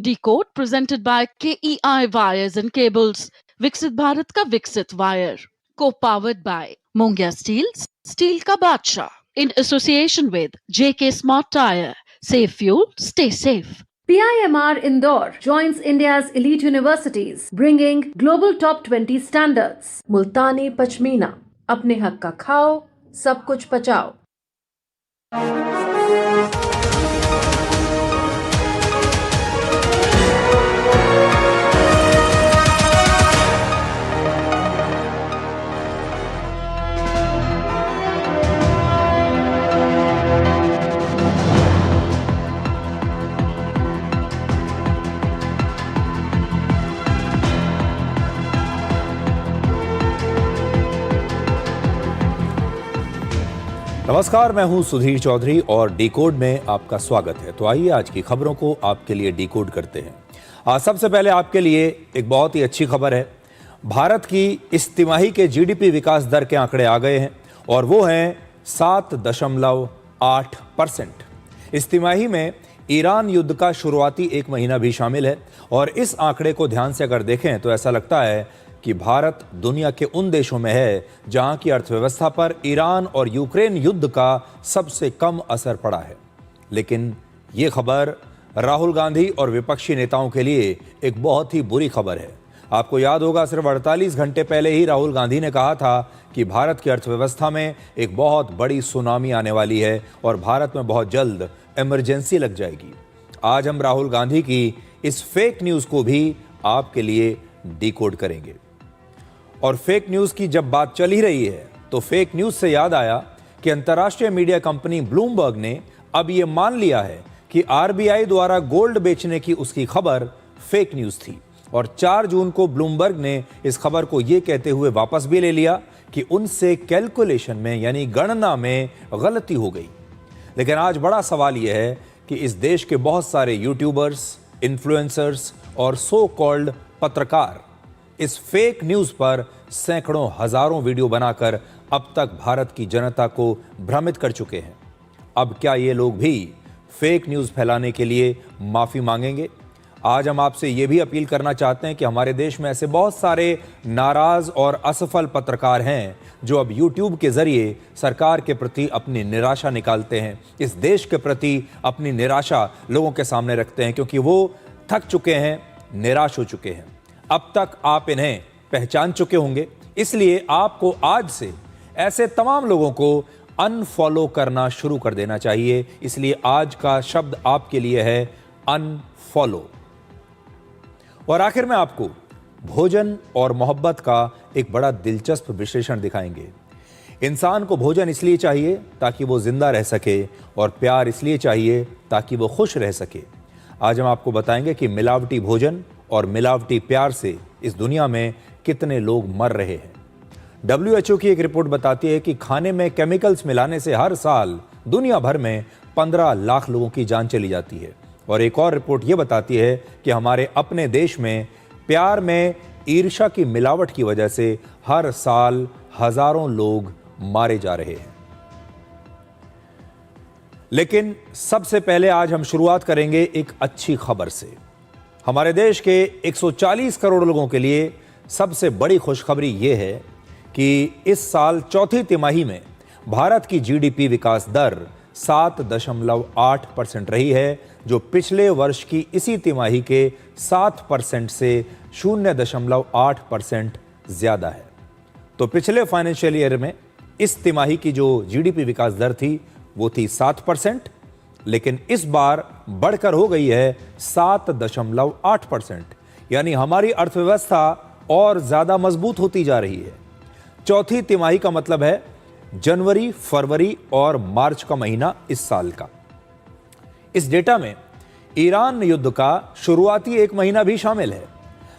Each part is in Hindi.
Decode presented by KEI Wires and Cables. विकसित भारत का विकसित wire. Co-powered by Mongia Steels, Steel का बादशाह. In association with JK Smart Tire. Save fuel, stay safe. PIMR Indore joins India's elite universities, bringing global top 20 standards. Multani Pachmina. अपने हक का खाओ, सब कुछ पचाओ. नमस्कार, मैं हूं सुधीर चौधरी और डिकोड में आपका स्वागत है। तो आइए आज की खबरों को आपके लिए डिकोड करते हैं। आज सबसे पहले आपके लिए एक बहुत ही अच्छी खबर है। भारत की इस तिमाही के जीडीपी विकास दर के आंकड़े आ गए हैं और वो हैं 7.8%। इस तिमाही में ईरान युद्ध का शुरुआती एक महीना भी शामिल है और इस आंकड़े को ध्यान से अगर देखें तो ऐसा लगता है कि भारत दुनिया के उन देशों में है जहां की अर्थव्यवस्था पर ईरान और यूक्रेन युद्ध का सबसे कम असर पड़ा है। लेकिन ये खबर राहुल गांधी और विपक्षी नेताओं के लिए एक बहुत ही बुरी खबर है। आपको याद होगा, सिर्फ 48 घंटे पहले ही राहुल गांधी ने कहा था कि भारत की अर्थव्यवस्था में एक बहुत बड़ी सुनामी आने वाली है और भारत में बहुत जल्द इमरजेंसी लग जाएगी। आज हम राहुल गांधी की इस फेक न्यूज़ को भी आपके लिए डिकोड करेंगे। और फेक न्यूज़ की जब बात चल ही रही है तो फेक न्यूज़ से याद आया कि अंतर्राष्ट्रीय मीडिया कंपनी ब्लूमबर्ग ने अब ये मान लिया है कि आरबीआई द्वारा गोल्ड बेचने की उसकी खबर फेक न्यूज़ थी और 4 जून को ब्लूमबर्ग ने इस खबर को ये कहते हुए वापस भी ले लिया कि उनसे कैलकुलेशन में यानी गणना में गलती हो गई। लेकिन आज बड़ा सवाल यह है कि इस देश के बहुत सारे यूट्यूबर्स, इन्फ्लुएंसर्स और सो कॉल्ड पत्रकार इस फेक न्यूज़ पर सैकड़ों हजारों वीडियो बनाकर अब तक भारत की जनता को भ्रमित कर चुके हैं। अब क्या ये लोग भी फेक न्यूज़ फैलाने के लिए माफ़ी मांगेंगे? आज हम आपसे ये भी अपील करना चाहते हैं कि हमारे देश में ऐसे बहुत सारे नाराज़ और असफल पत्रकार हैं जो अब यूट्यूब के ज़रिए सरकार के प्रति अपनी निराशा निकालते हैं, इस देश के प्रति अपनी निराशा लोगों के सामने रखते हैं क्योंकि वो थक चुके हैं, निराश हो चुके हैं। अब तक आप इन्हें पहचान चुके होंगे, इसलिए आपको आज से ऐसे तमाम लोगों को अनफॉलो करना शुरू कर देना चाहिए। इसलिए आज का शब्द आपके लिए है अनफॉलो। और आखिर में आपको भोजन और मोहब्बत का एक बड़ा दिलचस्प विश्लेषण दिखाएंगे। इंसान को भोजन इसलिए चाहिए ताकि वो जिंदा रह सके और प्यार इसलिए चाहिए ताकि वो खुश रह सके। आज हम आपको बताएंगे कि मिलावटी भोजन और मिलावटी प्यार से इस दुनिया में कितने लोग मर रहे हैं। WHO की एक रिपोर्ट बताती है कि खाने में केमिकल्स मिलाने से हर साल दुनिया भर में 15 लाख लोगों की जान चली जाती है। और एक और रिपोर्ट ये बताती है कि हमारे अपने देश में प्यार में ईर्ष्या की मिलावट की वजह से हर साल हजारों लोग मारे जा रहे हैं। लेकिन सबसे पहले आज हम शुरुआत करेंगे एक अच्छी खबर से। हमारे देश के 140 करोड़ लोगों के लिए सबसे बड़ी खुशखबरी यह है कि इस साल चौथी तिमाही में भारत की जीडीपी विकास दर 7.8% रही है, जो पिछले वर्ष की इसी तिमाही के 7% से 0.8% ज्यादा है। तो पिछले फाइनेंशियल ईयर में इस तिमाही की जो जीडीपी विकास दर थी वो थी 7%, लेकिन इस बार बढ़कर हो गई है 7.8%। यानी हमारी अर्थव्यवस्था और ज्यादा मजबूत होती जा रही है। चौथी तिमाही का मतलब है जनवरी, फरवरी और मार्च का महीना इस साल का। इस डेटा में ईरान युद्ध का शुरुआती एक महीना भी शामिल है।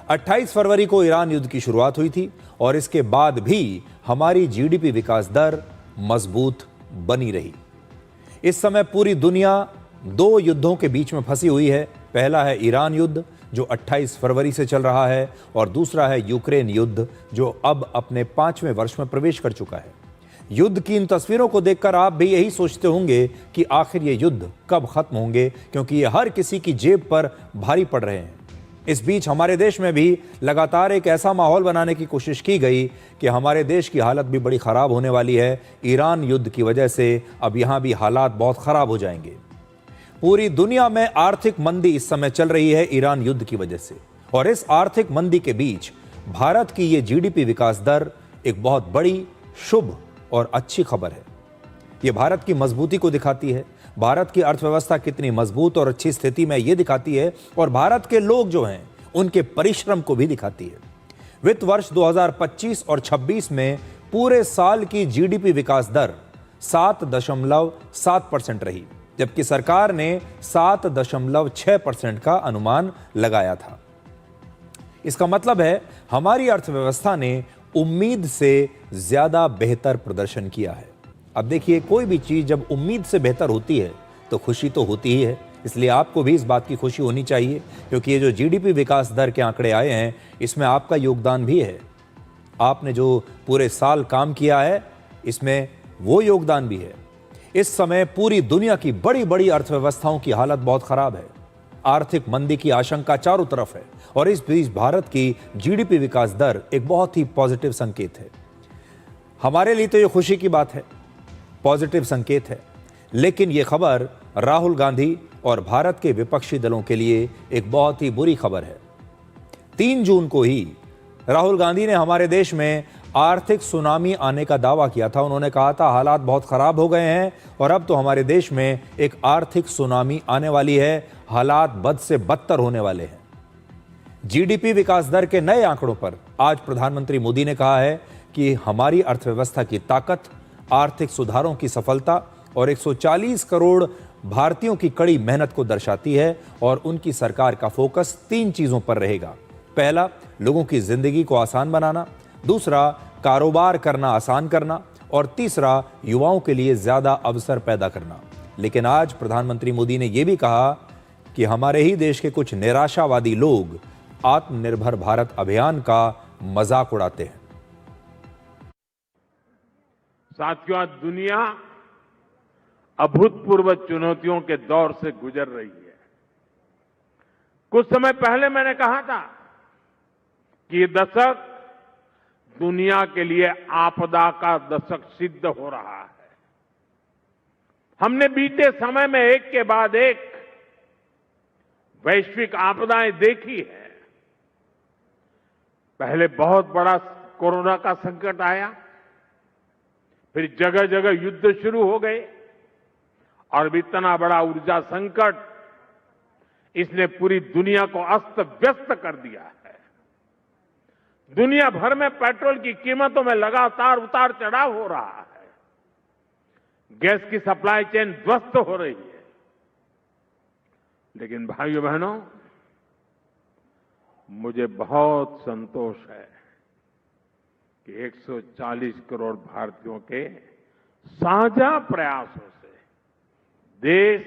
28 फरवरी को ईरान युद्ध की शुरुआत हुई थी और इसके बाद भी हमारी जीडीपी विकास दर मजबूत बनी रही। इस समय पूरी दुनिया 2 युद्धों के बीच में फंसी हुई है। पहला है ईरान युद्ध जो 28 फरवरी से चल रहा है और दूसरा है यूक्रेन युद्ध जो अब अपने 5वें वर्ष में प्रवेश कर चुका है। युद्ध की इन तस्वीरों को देखकर आप भी यही सोचते होंगे कि आखिर ये युद्ध कब खत्म होंगे, क्योंकि ये हर किसी की जेब पर भारी पड़ रहे हैं। इस बीच हमारे देश में भी लगातार एक ऐसा माहौल बनाने की कोशिश की गई कि हमारे देश की हालत भी बड़ी खराब होने वाली है। ईरान युद्ध की वजह से अब यहां भी हालात बहुत खराब हो जाएंगे। पूरी दुनिया में आर्थिक मंदी इस समय चल रही है ईरान युद्ध की वजह से, और इस आर्थिक मंदी के बीच भारत की ये जीडीपी विकास दर एक बहुत बड़ी, शुभ और अच्छी खबर है। ये भारत की मजबूती को दिखाती है, भारत की अर्थव्यवस्था कितनी मजबूत और अच्छी स्थिति में ये दिखाती है, और भारत के लोग जो हैं उनके परिश्रम को भी दिखाती है। वित्त वर्ष 2025 और 26 में पूरे साल की जीडीपी विकास दर 7.7% रही, जबकि सरकार ने 7.6% का अनुमान लगाया था। इसका मतलब है हमारी अर्थव्यवस्था ने उम्मीद से ज्यादा बेहतर प्रदर्शन किया है। अब देखिए, कोई भी चीज जब उम्मीद से बेहतर होती है तो खुशी तो होती ही है, इसलिए आपको भी इस बात की खुशी होनी चाहिए, क्योंकि ये जो जीडीपी विकास दर के आंकड़े आए हैं इसमें आपका योगदान भी है। आपने जो पूरे साल काम किया है इसमें वो योगदान भी है। इस समय पूरी दुनिया की बड़ी बड़ी अर्थव्यवस्थाओं की हालत बहुत खराब है, आर्थिक मंदी की आशंका चारों तरफ है, और इस बीच भारत की जीडीपी विकास दर एक बहुत ही पॉजिटिव संकेत है। हमारे लिए तो ये खुशी की बात है, पॉजिटिव संकेत है, लेकिन ये खबर राहुल गांधी और भारत के विपक्षी दलों के लिए एक बहुत ही बुरी खबर है। 3 जून को ही राहुल गांधी ने हमारे देश में आर्थिक सुनामी आने का दावा किया था। उन्होंने कहा था हालात बहुत खराब हो गए हैं और अब तो हमारे देश में एक आर्थिक सुनामी आने वाली है, हालात बद से बदतर होने वाले हैं। जीडीपी विकास दर के नए आंकड़ों पर आज प्रधानमंत्री मोदी ने कहा है कि हमारी अर्थव्यवस्था की ताकत, आर्थिक सुधारों की सफलता और 140 करोड़ भारतीयों की कड़ी मेहनत को दर्शाती है, और उनकी सरकार का फोकस 3 चीजों पर रहेगा। पहला, लोगों की जिंदगी को आसान बनाना, दूसरा, कारोबार करना आसान करना, और तीसरा, युवाओं के लिए ज्यादा अवसर पैदा करना। लेकिन आज प्रधानमंत्री मोदी ने यह भी कहा कि हमारे ही देश के कुछ निराशावादी लोग आत्मनिर्भर भारत अभियान का मजाक उड़ाते हैं। साथियों, आज दुनिया अभूतपूर्व चुनौतियों के दौर से गुजर रही है। कुछ समय पहले मैंने कहा था कि ये दशक दुनिया के लिए आपदा का दशक सिद्ध हो रहा है। हमने बीते समय में एक के बाद एक वैश्विक आपदाएं देखी है। पहले बहुत बड़ा कोरोना का संकट आया, फिर जगह जगह युद्ध शुरू हो गए, और इतना बड़ा ऊर्जा संकट, इसने पूरी दुनिया को अस्त व्यस्त कर दिया है। दुनिया भर में पेट्रोल की कीमतों में लगातार उतार चढ़ाव हो रहा है। गैस की सप्लाई चेन ध्वस्त हो रही है। लेकिन भाइयों बहनों, मुझे बहुत संतोष है कि 140 करोड़ भारतीयों के साझा प्रयासों से देश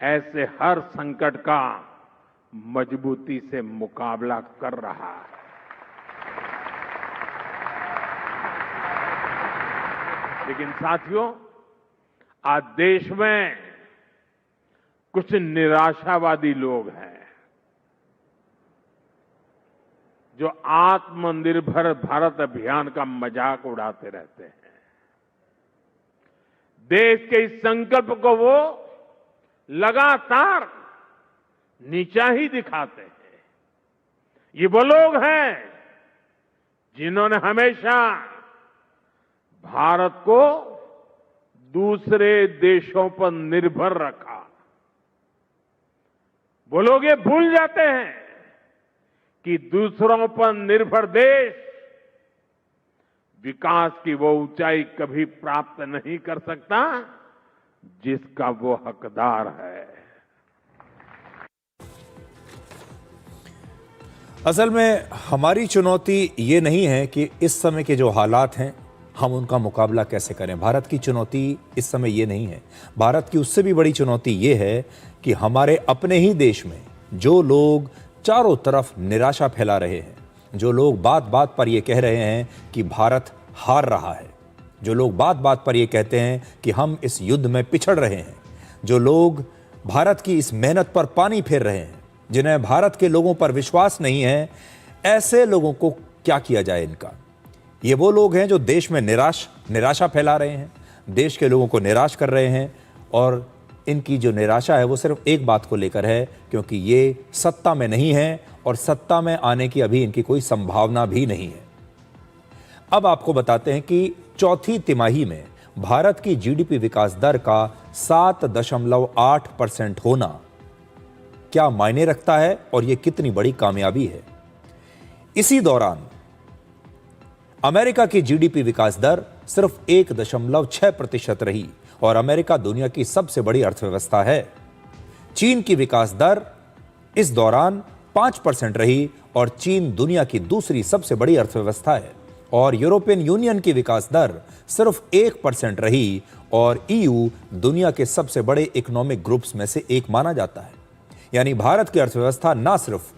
ऐसे हर संकट का मजबूती से मुकाबला कर रहा है। लेकिन साथियों, आज देश में कुछ निराशावादी लोग हैं जो आत्मनिर्भर भारत अभियान का मजाक उड़ाते रहते हैं। देश के इस संकल्प को वो लगातार नीचा ही दिखाते हैं। ये वो लोग हैं जिन्होंने हमेशा भारत को दूसरे देशों पर निर्भर रखा। वो लोग ये भूल जाते हैं कि दूसरों पर निर्भर देश विकास की वो ऊंचाई कभी प्राप्त नहीं कर सकता जिसका वो हकदार है। असल में हमारी चुनौती ये नहीं है कि इस समय के जो हालात हैं हम उनका मुकाबला कैसे करें। भारत की चुनौती इस समय ये नहीं है। भारत की उससे भी बड़ी चुनौती ये है कि हमारे अपने ही देश में जो लोग चारों तरफ निराशा फैला रहे हैं, जो लोग बात बात पर ये कह रहे हैं कि भारत हार रहा है, जो लोग बात बात पर यह कहते हैं कि हम इस युद्ध में पिछड़ रहे हैं, जो लोग भारत की इस मेहनत पर पानी फेर रहे हैं, जिन्हें भारत के लोगों पर विश्वास नहीं है, ऐसे लोगों को क्या किया जाए इनका? ये वो लोग हैं जो देश में निराशा फैला रहे हैं, देश के लोगों को निराश कर रहे हैं, और इनकी जो निराशा है वो सिर्फ एक बात को लेकर है, क्योंकि ये सत्ता में नहीं है और सत्ता में आने की अभी इनकी कोई संभावना भी नहीं है। अब आपको बताते हैं कि चौथी तिमाही में भारत की जीडीपी विकास दर का 7.8% होना क्या मायने रखता है और यह कितनी बड़ी कामयाबी है। इसी दौरान अमेरिका की जीडीपी विकास दर सिर्फ 1.6% रही और अमेरिका दुनिया की सबसे बड़ी अर्थव्यवस्था है। चीन की विकास दर इस दौरान 5% रही और चीन दुनिया की दूसरी सबसे बड़ी अर्थव्यवस्था है। और यूरोपियन यूनियन की विकास दर सिर्फ 1% रही और ईयू दुनिया के सबसे बड़े इकोनॉमिक ग्रुप्स में से एक माना जाता है। यानी भारत की अर्थव्यवस्था ना सिर्फ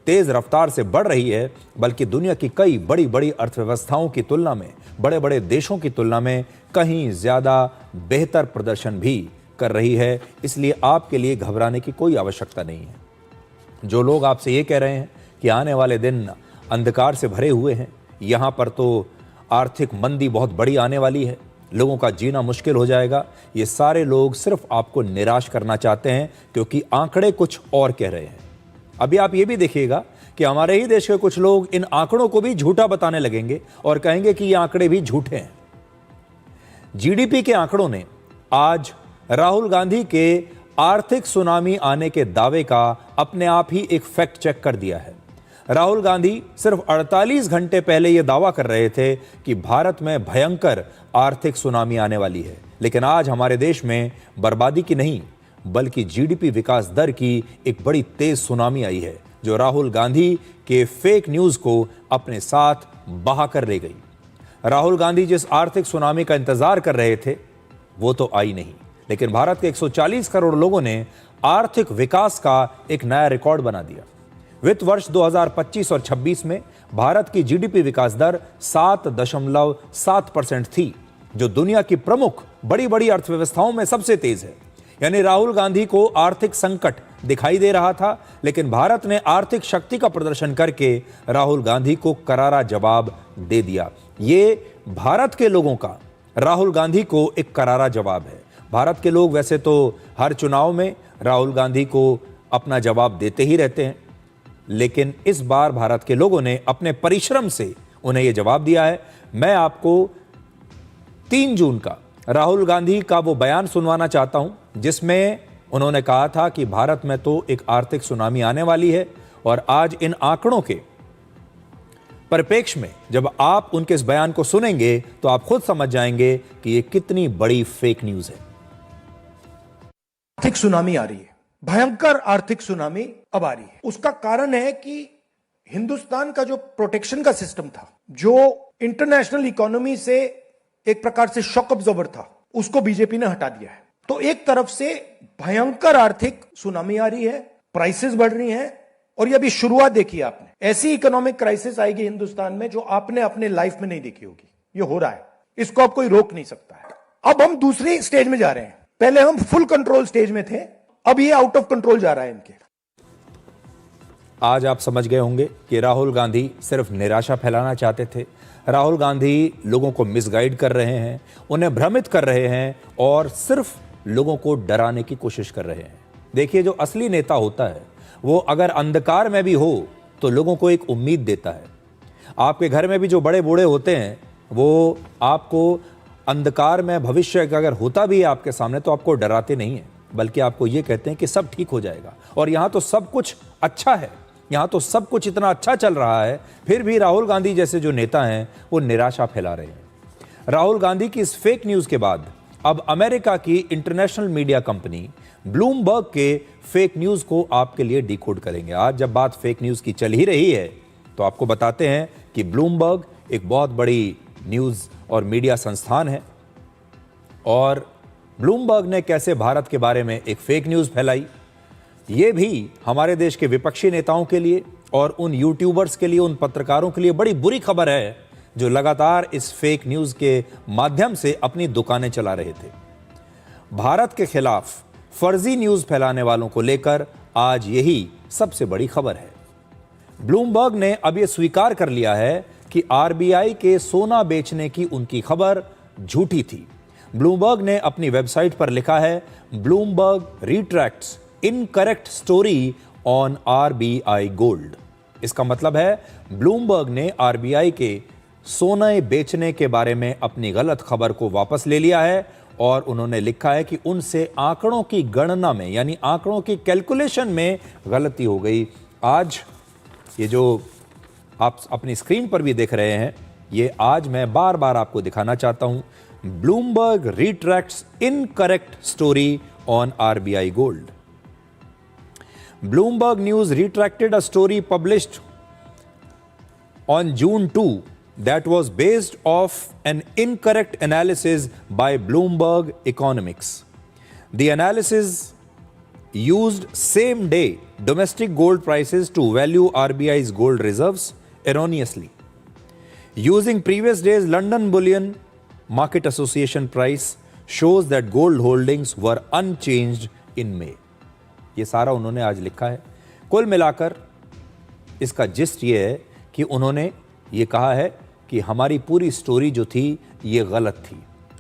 तेज रफ्तार से बढ़ रही है, बल्कि दुनिया की कई बड़ी बड़ी अर्थव्यवस्थाओं की तुलना में, बड़े बड़े देशों की तुलना में कहीं ज्यादा बेहतर प्रदर्शन भी कर रही है। इसलिए आपके लिए घबराने की कोई आवश्यकता नहीं है। जो लोग आपसे ये कह रहे हैं कि आने वाले दिन अंधकार से भरे हुए हैं, यहां पर तो आर्थिक मंदी बहुत बड़ी आने वाली है, लोगों का जीना मुश्किल हो जाएगा, ये सारे लोग सिर्फ आपको निराश करना चाहते हैं, क्योंकि आंकड़े कुछ और कह रहे हैं। अभी आप ये भी देखिएगा कि हमारे ही देश के कुछ लोग इन आंकड़ों को भी झूठा बताने लगेंगे और कहेंगे कि ये आंकड़े भी झूठे हैं। जीडीपी के आंकड़ों ने आज राहुल गांधी के आर्थिक सुनामी आने के दावे का अपने आप ही एक फैक्ट चेक कर दिया है। राहुल गांधी सिर्फ 48 घंटे पहले यह दावा कर रहे थे कि भारत में भयंकर आर्थिक सुनामी आने वाली है, लेकिन आज हमारे देश में बर्बादी की नहीं बल्कि जीडीपी विकास दर की एक बड़ी तेज सुनामी आई है, जो राहुल गांधी के फेक न्यूज को अपने साथ बहा कर ले गई। राहुल गांधी जिस आर्थिक सुनामी का इंतजार कर रहे थे वो तो आई नहीं, लेकिन भारत के 140 करोड़ लोगों ने आर्थिक विकास का एक नया रिकॉर्ड बना दिया। वित्त वर्ष 2025 और 26 में भारत की जीडीपी विकास दर 7.7% थी, जो दुनिया की प्रमुख बड़ी बड़ी अर्थव्यवस्थाओं में सबसे तेज है। यानी राहुल गांधी को आर्थिक संकट दिखाई दे रहा था, लेकिन भारत ने आर्थिक शक्ति का प्रदर्शन करके राहुल गांधी को करारा जवाब दे दिया। ये भारत के लोगों का राहुल गांधी को एक करारा जवाब है। भारत के लोग वैसे तो हर चुनाव में राहुल गांधी को अपना जवाब देते ही रहते हैं, लेकिन इस बार भारत के लोगों ने अपने परिश्रम से उन्हें यह जवाब दिया है। मैं आपको 3 जून का राहुल गांधी का वो बयान सुनवाना चाहता हूं जिसमें उन्होंने कहा था कि भारत में तो एक आर्थिक सुनामी आने वाली है, और आज इन आंकड़ों के परिप्रेक्ष्य में जब आप उनके इस बयान को सुनेंगे तो आप खुद समझ जाएंगे कि ये कितनी बड़ी फेक न्यूज है। आर्थिक सुनामी आ रही है, भयंकर आर्थिक सुनामी अब आ रही है। उसका कारण है कि हिंदुस्तान का जो प्रोटेक्शन का सिस्टम था, जो इंटरनेशनल इकोनॉमी से एक प्रकार से शॉक अब्जॉर्बर था, उसको बीजेपी ने हटा दिया है। तो एक तरफ से भयंकर आर्थिक सुनामी आ रही है, प्राइसेस बढ़ रही हैं, और ये अभी शुरुआत देखी आपने। ऐसी इकोनॉमिक क्राइसिस आएगी हिंदुस्तान में जो आपने अपने लाइफ में नहीं देखी होगी। ये हो रहा है, इसको अब कोई रोक नहीं सकता है। अब हम दूसरी स्टेज में जा रहे हैं। पहले हम फुल कंट्रोल स्टेज में थे, अब ये आउट ऑफ कंट्रोल जा रहा है इनके। आज आप समझ गए होंगे कि राहुल गांधी सिर्फ निराशा फैलाना चाहते थे। राहुल गांधी लोगों को मिसगाइड कर रहे हैं, उन्हें भ्रमित कर रहे हैं और सिर्फ लोगों को डराने की कोशिश कर रहे हैं। देखिए, जो असली नेता होता है वो अगर अंधकार में भी हो तो लोगों को एक उम्मीद देता है। आपके घर में भी जो बड़े बूढ़े होते हैं वो आपको अंधकार में भविष्य अगर होता भी है आपके सामने तो आपको डराते नहीं हैं, बल्कि आपको ये कहते हैं कि सब ठीक हो जाएगा। और यहाँ तो सब कुछ अच्छा है, यहाँ तो सब कुछ इतना अच्छा चल रहा है, फिर भी राहुल गांधी जैसे जो नेता हैं वो निराशा फैला रहे हैं। राहुल गांधी की इस फेक न्यूज़ के बाद अब अमेरिका की इंटरनेशनल मीडिया कंपनी ब्लूमबर्ग के फेक न्यूज़ को आपके लिए डिकोड करेंगे। आज जब बात फेक न्यूज़ की चल ही रही है तो आपको बताते हैं कि ब्लूमबर्ग एक बहुत बड़ी न्यूज़ और मीडिया संस्थान है, और ब्लूमबर्ग ने कैसे भारत के बारे में एक फेक न्यूज़ फैलाई, ये भी हमारे देश के विपक्षी नेताओं के लिए और उन यूट्यूबर्स के लिए, उन पत्रकारों के लिए बड़ी बुरी खबर है जो लगातार इस फेक न्यूज के माध्यम से अपनी दुकानें चला रहे थे। भारत के खिलाफ फर्जी न्यूज फैलाने वालों को लेकर आज यही सबसे बड़ी खबर है। ब्लूमबर्ग ने अब यह स्वीकार कर लिया है कि आरबीआई के सोना बेचने की उनकी खबर झूठी थी। ब्लूमबर्ग ने अपनी वेबसाइट पर लिखा है, Bloomberg retracts incorrect story on RBI gold. इसका मतलब है ब्लूमबर्ग ने आरबीआई के सोने बेचने के बारे में अपनी गलत खबर को वापस ले लिया है और उन्होंने लिखा है कि उनसे आंकड़ों की गणना में यानी आंकड़ों की कैलकुलेशन में गलती हो गई। आज ये जो आप अपनी स्क्रीन पर भी देख रहे हैं, ये आज मैं बार बार आपको दिखाना चाहता हूं। Bloomberg retracts incorrect story on RBI gold. Bloomberg News retracted a story published on June 2 that was based off an incorrect analysis by Bloomberg Economics. The analysis used same-day domestic gold prices to value RBI's gold reserves erroneously. Using previous day's London Bullion Market Association price shows that gold holdings were unchanged in May. ये सारा उन्होंने आज लिखा है। कुल मिलाकर इसका जिस्ट ये है कि उन्होंने ये कहा है कि हमारी पूरी स्टोरी जो थी ये गलत थी,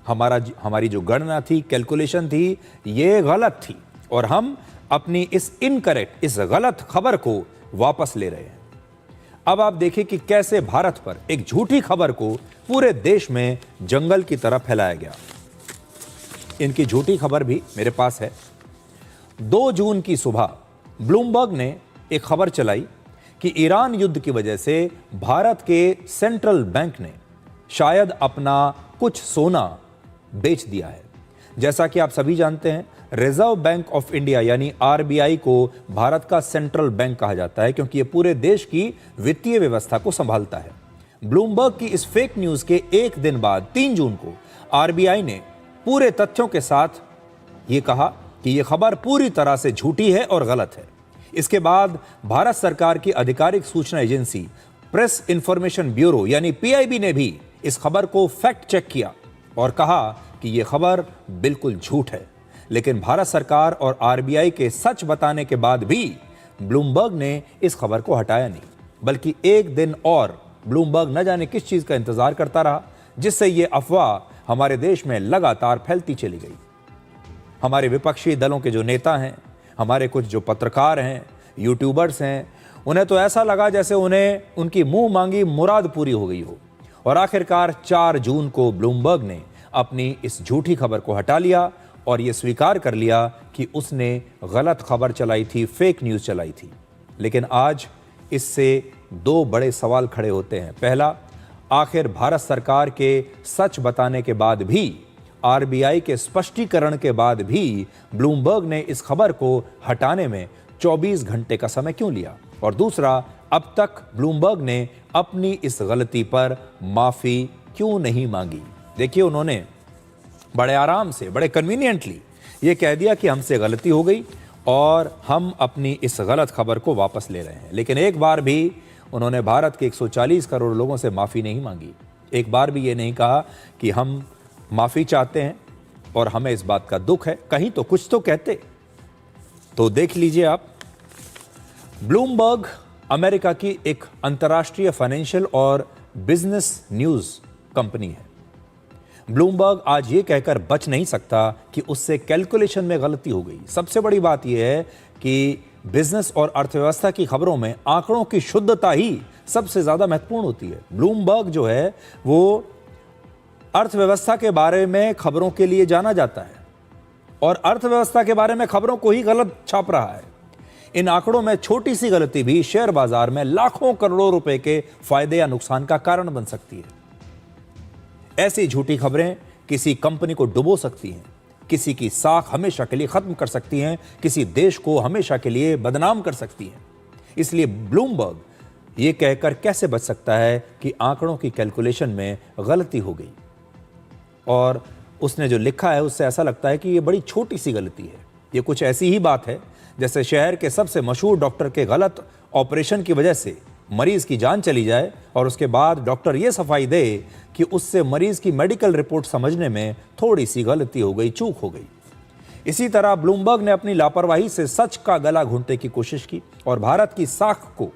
हमारी जो गणना थी, कैलकुलेशन थी, ये गलत थी और हम अपनी इस इनकरेक्ट, इस गलत खबर को वापस ले रहे हैं। अब आप देखिए कि कैसे भारत पर एक झूठी खबर को पूरे देश में जंगल की तरह फैलाया गया। इनकी झूठी खबर भी मेरे पास है। 2 जून की सुबह ब्लूमबर्ग ने एक खबर चलाई कि ईरान युद्ध की वजह से भारत के सेंट्रल बैंक ने शायद अपना कुछ सोना बेच दिया है। जैसा कि आप सभी जानते हैं, रिजर्व बैंक ऑफ इंडिया यानी आरबीआई को भारत का सेंट्रल बैंक कहा जाता है क्योंकि यह पूरे देश की वित्तीय व्यवस्था को संभालता है। ब्लूमबर्ग की इस फेक न्यूज के एक दिन बाद 3 जून को आरबीआई ने पूरे तथ्यों के साथ यह कहा कि यह खबर पूरी तरह से झूठी है और गलत है। इसके बाद भारत सरकार की आधिकारिक सूचना एजेंसी प्रेस इंफॉर्मेशन ब्यूरो यानी पीआईबी ने भी इस खबर को फैक्ट चेक किया और कहा कि यह खबर बिल्कुल झूठ है। लेकिन भारत सरकार और आरबीआई के सच बताने के बाद भी ब्लूमबर्ग ने इस खबर को हटाया नहीं, बल्कि एक दिन और ब्लूमबर्ग न जाने किस चीज का इंतजार करता रहा, जिससे यह अफवाह हमारे देश में लगातार फैलती चली गई। हमारे विपक्षी दलों के जो नेता हैं, हमारे कुछ जो पत्रकार हैं, यूट्यूबर्स हैं, उन्हें तो ऐसा लगा जैसे उन्हें उनकी मुंह मांगी मुराद पूरी हो गई हो और आखिरकार 4 जून को ब्लूमबर्ग ने अपनी इस झूठी खबर को हटा लिया और यह स्वीकार कर लिया कि उसने गलत खबर चलाई थी, फेक न्यूज़ चलाई थी। लेकिन आज इससे 2 बड़े सवाल खड़े होते हैं। पहला, आखिर भारत सरकार के सच बताने के बाद भी, आरबीआई के स्पष्टीकरण के बाद भी ब्लूमबर्ग ने इस खबर को हटाने में 24 घंटे का समय क्यों लिया? और दूसरा, अब तक ब्लूमबर्ग ने अपनी इस गलती पर माफी क्यों नहीं मांगी? देखिए, उन्होंने बड़े आराम से, बड़े कन्वीनियंटली ये कह दिया कि हमसे गलती हो गई और हम अपनी इस गलत खबर को वापस ले रहे हैं। लेकिन एक बार भी उन्होंने भारत के 140 करोड़ लोगों से माफी नहीं मांगी। एक बार भी ये नहीं कहा कि हम माफी चाहते हैं और हमें इस बात का दुख है। कहीं तो कुछ तो कहते। तो देख लीजिए आप, ब्लूमबर्ग अमेरिका की एक अंतर्राष्ट्रीय फाइनेंशियल और बिजनेस न्यूज कंपनी है। ब्लूमबर्ग आज ये कहकर बच नहीं सकता कि उससे कैलकुलेशन में गलती हो गई। सबसे बड़ी बात यह है कि बिजनेस और अर्थव्यवस्था की खबरों में आंकड़ों की शुद्धता ही सबसे ज्यादा महत्वपूर्ण होती है। ब्लूमबर्ग जो है वो अर्थव्यवस्था के बारे में खबरों के लिए जाना जाता है और अर्थव्यवस्था के बारे में खबरों को ही गलत छाप रहा है। इन आंकड़ों में छोटी सी गलती भी शेयर बाजार में लाखों करोड़ों रुपए के फायदे या नुकसान का कारण बन सकती है। ऐसी झूठी खबरें किसी कंपनी को डुबो सकती हैं, किसी की साख हमेशा के लिए खत्म कर सकती हैं, किसी देश को हमेशा के लिए बदनाम कर सकती हैं। इसलिए ब्लूमबर्ग ये कहकर कैसे बच सकता है कि आंकड़ों की कैलकुलेशन में गलती हो गई? और उसने जो लिखा है उससे ऐसा लगता है कि ये बड़ी छोटी सी गलती है। ये कुछ ऐसी ही बात है जैसे शहर के सबसे मशहूर डॉक्टर के गलत ऑपरेशन की वजह से मरीज की जान चली जाए और उसके बाद डॉक्टर ये सफाई दे कि उससे मरीज की मेडिकल रिपोर्ट समझने में थोड़ी सी गलती हो गई, चूक हो गई। इसी तरह ब्लूमबर्ग ने अपनी लापरवाही से सच का गला घोंटने की कोशिश की और भारत की साख को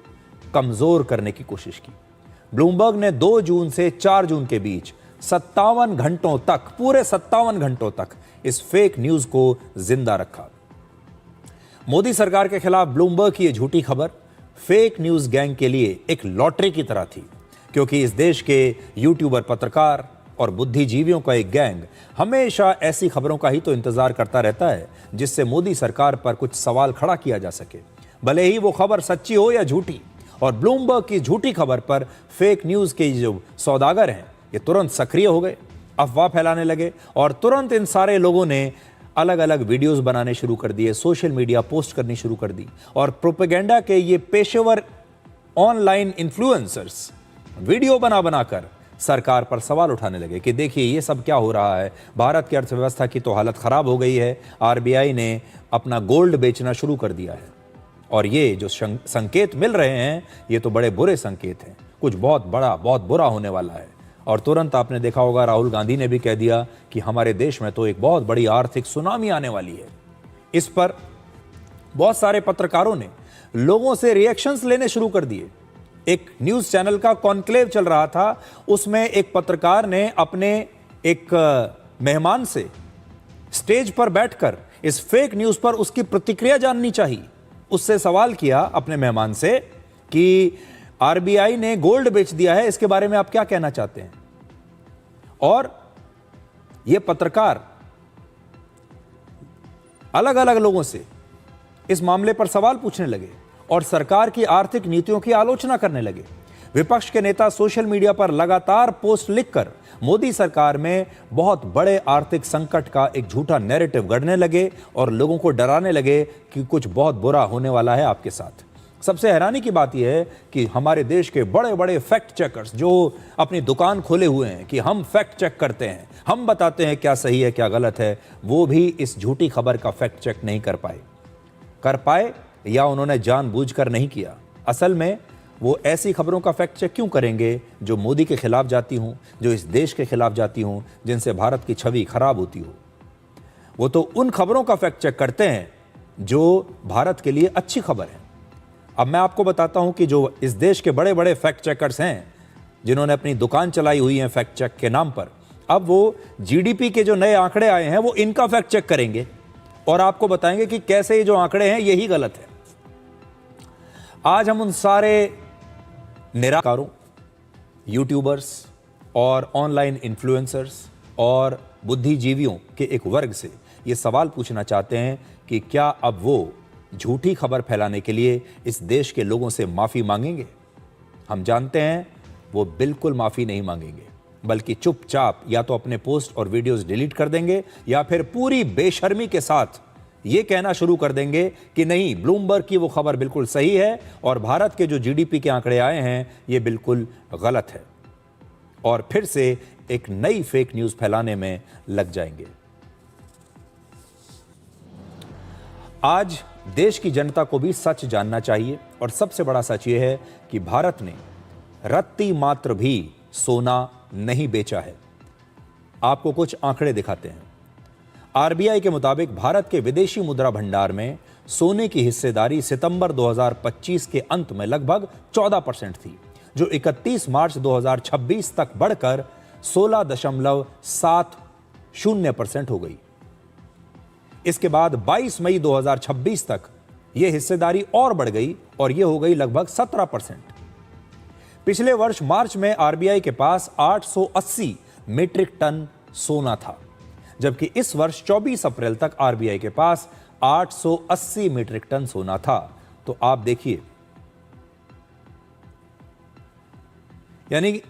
कमजोर करने की कोशिश की। ब्लूमबर्ग ने 2 जून से 4 जून के बीच 57 घंटों तक, पूरे 57 घंटों तक इस फेक न्यूज को जिंदा रखा। मोदी सरकार के खिलाफ ब्लूमबर्ग की यह झूठी खबर फेक न्यूज गैंग के लिए एक लॉटरी की तरह थी, क्योंकि इस देश के यूट्यूबर, पत्रकार और बुद्धिजीवियों का एक गैंग हमेशा ऐसी खबरों का ही तो इंतजार करता रहता है जिससे मोदी सरकार पर कुछ सवाल खड़ा किया जा सके, भले ही वो खबर सच्ची हो या झूठी। और ब्लूमबर्ग की झूठी खबर पर फेक न्यूज के जो सौदागर हैं ये तुरंत सक्रिय हो गए, अफवाह फैलाने लगे और तुरंत इन सारे लोगों ने अलग अलग वीडियोस बनाने शुरू कर दिए, सोशल मीडिया पोस्ट करनी शुरू कर दी और प्रोपेगेंडा के ये पेशेवर ऑनलाइन इन्फ्लुएंसर्स वीडियो बना बनाकर सरकार पर सवाल उठाने लगे कि देखिए ये सब क्या हो रहा है, भारत की अर्थव्यवस्था की तो हालत खराब हो गई है, आरबीआई ने अपना गोल्ड बेचना शुरू कर दिया है और ये जो संकेत मिल रहे हैं ये तो बड़े बुरे संकेत हैं, कुछ बहुत बड़ा, बहुत बुरा होने वाला है। और तुरंत आपने देखा होगा राहुल गांधी ने भी कह दिया कि हमारे देश में तो एक बहुत बड़ी आर्थिक सुनामी आने वाली है। इस पर बहुत सारे पत्रकारों ने लोगों से रिएक्शंस लेने शुरू कर दिए। एक न्यूज चैनल का कॉन्क्लेव चल रहा था, उसमें एक पत्रकार ने अपने एक मेहमान से स्टेज पर बैठकर इस फेक न्यूज पर उसकी प्रतिक्रिया जाननी चाहिए। उससे सवाल किया अपने मेहमान से कि आरबीआई ने गोल्ड बेच दिया है, इसके बारे में आप क्या कहना चाहते हैं। और यह पत्रकार अलग अलग लोगों से इस मामले पर सवाल पूछने लगे और सरकार की आर्थिक नीतियों की आलोचना करने लगे। विपक्ष के नेता सोशल मीडिया पर लगातार पोस्ट लिखकर मोदी सरकार में बहुत बड़े आर्थिक संकट का एक झूठा नैरेटिव गढ़ने लगे और लोगों को डराने लगे कि कुछ बहुत बुरा होने वाला है आपके साथ। सबसे हैरानी की बात यह है कि हमारे देश के बड़े बड़े फैक्ट चेकर्स जो अपनी दुकान खोले हुए हैं कि हम फैक्ट चेक करते हैं, हम बताते हैं क्या सही है क्या गलत है, वो भी इस झूठी खबर का फैक्ट चेक नहीं कर पाए या उन्होंने जानबूझकर नहीं किया। असल में वो ऐसी खबरों का फैक्ट चेक क्यों करेंगे जो मोदी के खिलाफ जाती हूं, जो इस देश के खिलाफ जाती हूं, जिनसे भारत की छवि खराब होती हो। वो तो उन खबरों का फैक्ट चेक करते हैं जो भारत के लिए अच्छी खबर है। अब मैं आपको बताता हूं कि जो इस देश के बड़े बड़े फैक्ट चेकर्स हैं जिन्होंने अपनी दुकान चलाई हुई है फैक्ट चेक के नाम पर, अब वो जीडीपी के जो नए आंकड़े आए हैं वो इनका फैक्ट चेक करेंगे और आपको बताएंगे कि कैसे ये जो आंकड़े हैं यही गलत है। आज हम उन सारे निराकारों, यूट्यूबर्स और ऑनलाइन इन्फ्लुएंसर्स और बुद्धिजीवियों के एक वर्ग से ये सवाल पूछना चाहते हैं कि क्या अब वो झूठी खबर फैलाने के लिए इस देश के लोगों से माफी मांगेंगे। हम जानते हैं वो बिल्कुल माफी नहीं मांगेंगे, बल्कि चुपचाप या तो अपने पोस्ट और वीडियोस डिलीट कर देंगे या फिर पूरी बेशर्मी के साथ ये कहना शुरू कर देंगे कि नहीं, ब्लूमबर्ग की वो खबर बिल्कुल सही है और भारत के जो जीडीपी के आंकड़े आए हैं ये बिल्कुल गलत है, और फिर से एक नई फेक न्यूज फैलाने में लग जाएंगे। आज देश की जनता को भी सच जानना चाहिए और सबसे बड़ा सच यह है कि भारत ने रत्ती मात्र भी सोना नहीं बेचा है। आपको कुछ आंकड़े दिखाते हैं। आरबीआई के मुताबिक भारत के विदेशी मुद्रा भंडार में सोने की हिस्सेदारी सितंबर 2025 के अंत में लगभग 14% थी, जो 31 मार्च 2026 तक बढ़कर 16.70% हो गई। इसके बाद 22 मई 2026 तक यह हिस्सेदारी और बढ़ गई और यह हो गई लगभग 17%। पिछले वर्ष मार्च में आरबीआई के पास 880 मीट्रिक टन सोना था, जबकि इस वर्ष 24 अप्रैल तक आरबीआई के पास 880 मीट्रिक टन सोना था। तो आप देखिए, यानी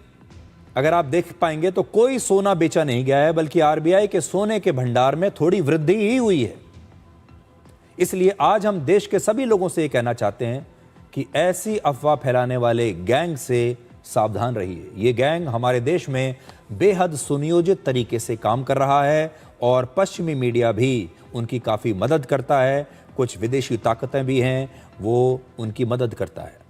अगर आप देख पाएंगे तो कोई सोना बेचा नहीं गया है, बल्कि आरबीआई के सोने के भंडार में थोड़ी वृद्धि ही हुई है। इसलिए आज हम देश के सभी लोगों से यह कहना चाहते हैं कि ऐसी अफवाह फैलाने वाले गैंग से सावधान रहिए। यह गैंग हमारे देश में बेहद सुनियोजित तरीके से काम कर रहा है और पश्चिमी मीडिया भी उनकी काफी मदद करता है। कुछ विदेशी ताकतें भी हैं, वो उनकी मदद करता है।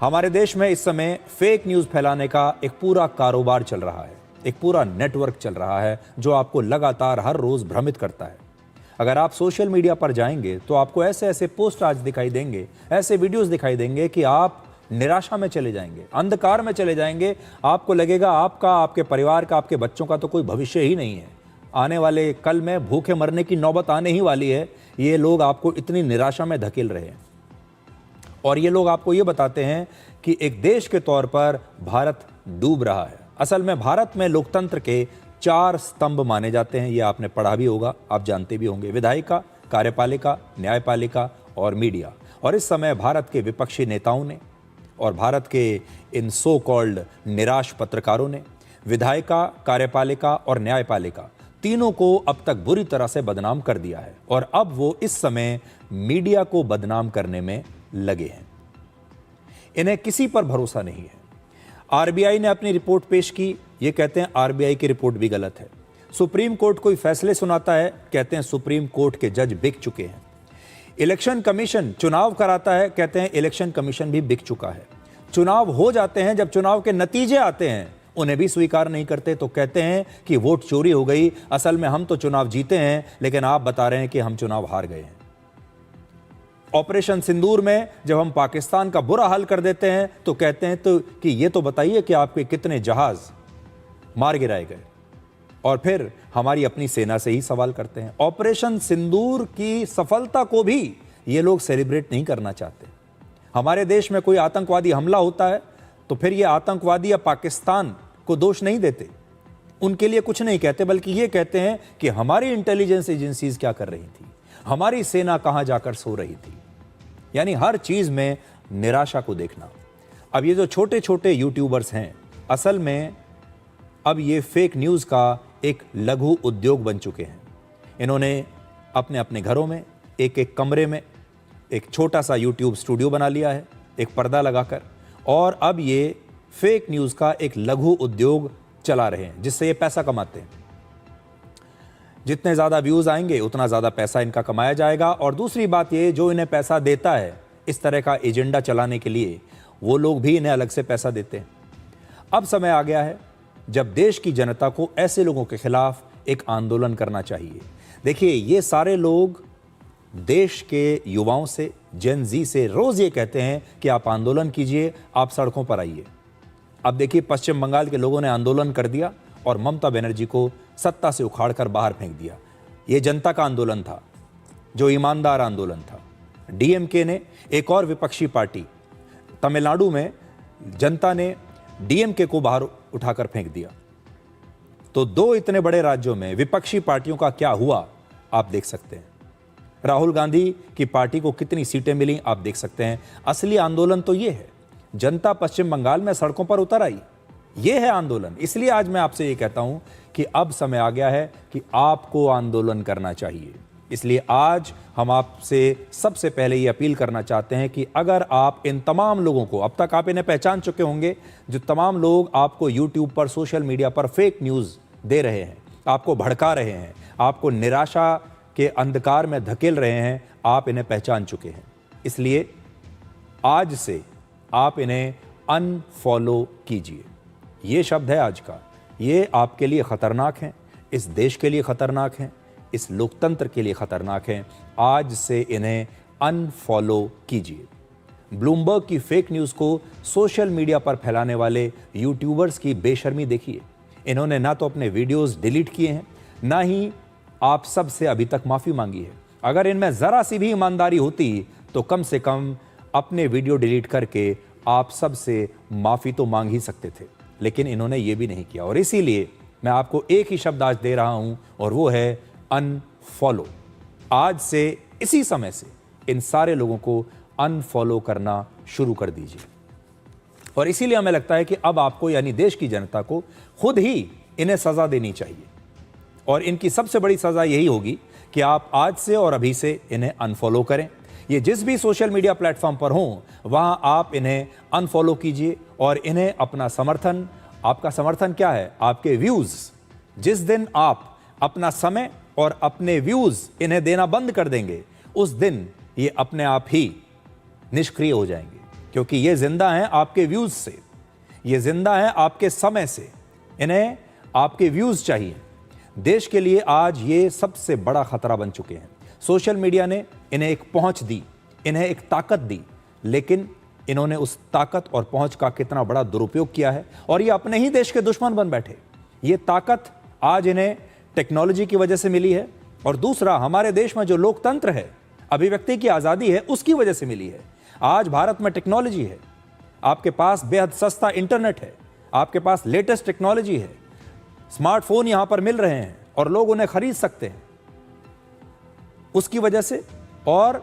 हमारे देश में इस समय फेक न्यूज फैलाने का एक पूरा कारोबार चल रहा है, एक पूरा नेटवर्क चल रहा है जो आपको लगातार हर रोज भ्रमित करता है। अगर आप सोशल मीडिया पर जाएंगे तो आपको ऐसे ऐसे पोस्ट आज दिखाई देंगे, ऐसे वीडियोस दिखाई देंगे कि आप निराशा में चले जाएंगे, अंधकार में चले जाएंगे। आपको लगेगा आपका, आपके परिवार का, आपके बच्चों का तो कोई भविष्य ही नहीं है, आने वाले कल में भूखे मरने की नौबत आने ही वाली है। ये लोग आपको इतनी निराशा में धकेल रहे हैं और ये लोग आपको ये बताते हैं कि एक देश के तौर पर भारत डूब रहा है। असल में भारत में लोकतंत्र के 4 स्तंभ माने जाते हैं, ये आपने पढ़ा भी होगा, आप जानते भी होंगे। विधायिका, कार्यपालिका, न्यायपालिका और मीडिया। और इस समय भारत के विपक्षी नेताओं ने और भारत के इन सो कॉल्ड निराश पत्रकारों ने विधायिका, कार्यपालिका और न्यायपालिका तीनों को अब तक बुरी तरह से बदनाम कर दिया है और अब वो इस समय मीडिया को बदनाम करने में लगे हैं। इन्हें किसी पर भरोसा नहीं है। आरबीआई ने अपनी रिपोर्ट पेश की, ये कहते हैं आरबीआई की रिपोर्ट भी गलत है। सुप्रीम कोर्ट कोई फैसले सुनाता है, कहते हैं सुप्रीम कोर्ट के जज बिक चुके हैं। इलेक्शन कमीशन चुनाव कराता है, कहते हैं इलेक्शन कमीशन भी बिक चुका है। चुनाव हो जाते हैं, जब चुनाव के नतीजे आते हैं उन्हें भी स्वीकार नहीं करते, तो कहते हैं कि वोट चोरी हो गई, असल में हम तो चुनाव जीते हैं लेकिन आप बता रहे हैं कि हम चुनाव हार गए हैं। ऑपरेशन सिंदूर में जब हम पाकिस्तान का बुरा हाल कर देते हैं तो कहते हैं तो कि ये तो बताइए कि आपके कितने जहाज मार गिराए गए, और फिर हमारी अपनी सेना से ही सवाल करते हैं। ऑपरेशन सिंदूर की सफलता को भी ये लोग सेलिब्रेट नहीं करना चाहते। हमारे देश में कोई आतंकवादी हमला होता है तो फिर ये आतंकवादी या पाकिस्तान को दोष नहीं देते, उनके लिए कुछ नहीं कहते, बल्कि ये कहते हैं कि हमारी इंटेलिजेंस एजेंसीज क्या कर रही थी, हमारी सेना कहां जाकर सो रही थी। यानी हर चीज में निराशा को देखना। अब ये जो छोटे छोटे यूट्यूबर्स हैं, असल में अब ये फेक न्यूज का एक लघु उद्योग बन चुके हैं। इन्होंने अपने अपने घरों में एक एक कमरे में एक छोटा सा यूट्यूब स्टूडियो बना लिया है, एक पर्दा लगाकर, और अब ये फेक न्यूज का एक लघु उद्योग चला रहे हैं जिससे ये पैसा कमाते हैं। जितने ज्यादा व्यूज आएंगे उतना ज्यादा पैसा इनका कमाया जाएगा। और दूसरी बात ये, जो इन्हें पैसा देता है इस तरह का एजेंडा चलाने के लिए, वो लोग भी इन्हें अलग से पैसा देते हैं। अब समय आ गया है जब देश की जनता को ऐसे लोगों के खिलाफ एक आंदोलन करना चाहिए। देखिए, ये सारे लोग देश के युवाओं से, जेन जी से रोज ये कहते हैं कि आप आंदोलन कीजिए, आप सड़कों पर आइए। अब देखिए, पश्चिम बंगाल के लोगों ने आंदोलन कर दिया और ममता बनर्जी को सत्ता से उखाड़कर बाहर फेंक दिया। यह जनता का आंदोलन था, जो ईमानदार आंदोलन था। डीएमके ने, एक और विपक्षी पार्टी, तमिलनाडु में जनता ने डीएमके को बाहर उठाकर फेंक दिया। तो 2 इतने बड़े राज्यों में विपक्षी पार्टियों का क्या हुआ आप देख सकते हैं। राहुल गांधी की पार्टी को कितनी सीटें मिली आप देख सकते हैं। असली आंदोलन तो यह है, जनता पश्चिम बंगाल में सड़कों पर उतर आई, यह है आंदोलन। इसलिए आज मैं आपसे यह कहता हूं कि अब समय आ गया है कि आपको आंदोलन करना चाहिए। इसलिए आज हम आपसे सबसे पहले ये अपील करना चाहते हैं कि अगर आप इन तमाम लोगों को, अब तक आप इन्हें पहचान चुके होंगे, जो तमाम लोग आपको यूट्यूब पर, सोशल मीडिया पर फेक न्यूज़ दे रहे हैं, आपको भड़का रहे हैं, आपको निराशा के अंधकार में धकेल रहे हैं, आप इन्हें पहचान चुके हैं। इसलिए आज से आप इन्हें अनफॉलो कीजिए। ये शब्द है आज का, ये आपके लिए खतरनाक है, इस देश के लिए खतरनाक है, इस लोकतंत्र के लिए खतरनाक है। आज से इन्हें अनफॉलो कीजिए। ब्लूमबर्ग की फेक न्यूज़ को सोशल मीडिया पर फैलाने वाले यूट्यूबर्स की बेशर्मी देखिए। इन्होंने ना तो अपने वीडियोस डिलीट किए हैं, ना ही आप सब से अभी तक माफ़ी मांगी है। अगर इनमें ज़रा सी भी ईमानदारी होती तो कम से कम अपने वीडियो डिलीट करके आप सब से माफ़ी तो मांग ही सकते थे, लेकिन इन्होंने ये भी नहीं किया। और इसीलिए मैं आपको एक ही शब्द आज दे रहा हूं, और वो है अनफॉलो। आज से, इसी समय से इन सारे लोगों को अनफॉलो करना शुरू कर दीजिए। और इसीलिए हमें लगता है कि अब आपको, यानी देश की जनता को, खुद ही इन्हें सजा देनी चाहिए। और इनकी सबसे बड़ी सजा यही होगी कि आप आज से और अभी से इन्हें अनफॉलो करें। ये जिस भी सोशल मीडिया प्लेटफॉर्म पर हों, वहां आप इन्हें अनफॉलो कीजिए और इन्हें अपना समर्थन, आपका समर्थन क्या है? आपके व्यूज। जिस दिन आप अपना समय और अपने व्यूज इन्हें देना बंद कर देंगे, उस दिन ये अपने आप ही निष्क्रिय हो जाएंगे। क्योंकि ये जिंदा हैं आपके व्यूज से, ये जिंदा हैं आपके समय से। इन्हें आपके व्यूज चाहिए। देश के लिए आज ये सबसे बड़ा खतरा बन चुके हैं। सोशल मीडिया ने इन्हें एक पहुंच दी, इन्हें एक ताकत दी, लेकिन इन्होंने उस ताकत और पहुंच का कितना बड़ा दुरुपयोग किया है और ये अपने ही देश के दुश्मन बन बैठे। ये ताकत आज इन्हें टेक्नोलॉजी की वजह से मिली है और दूसरा, हमारे देश में जो लोकतंत्र है, अभिव्यक्ति की आजादी है, उसकी वजह से मिली है। आज भारत में टेक्नोलॉजी है, आपके पास बेहद सस्ता इंटरनेट है, आपके पास लेटेस्ट टेक्नोलॉजी है, स्मार्टफोन यहां पर मिल रहे हैं और लोग उन्हें खरीद सकते हैं उसकी वजह से। और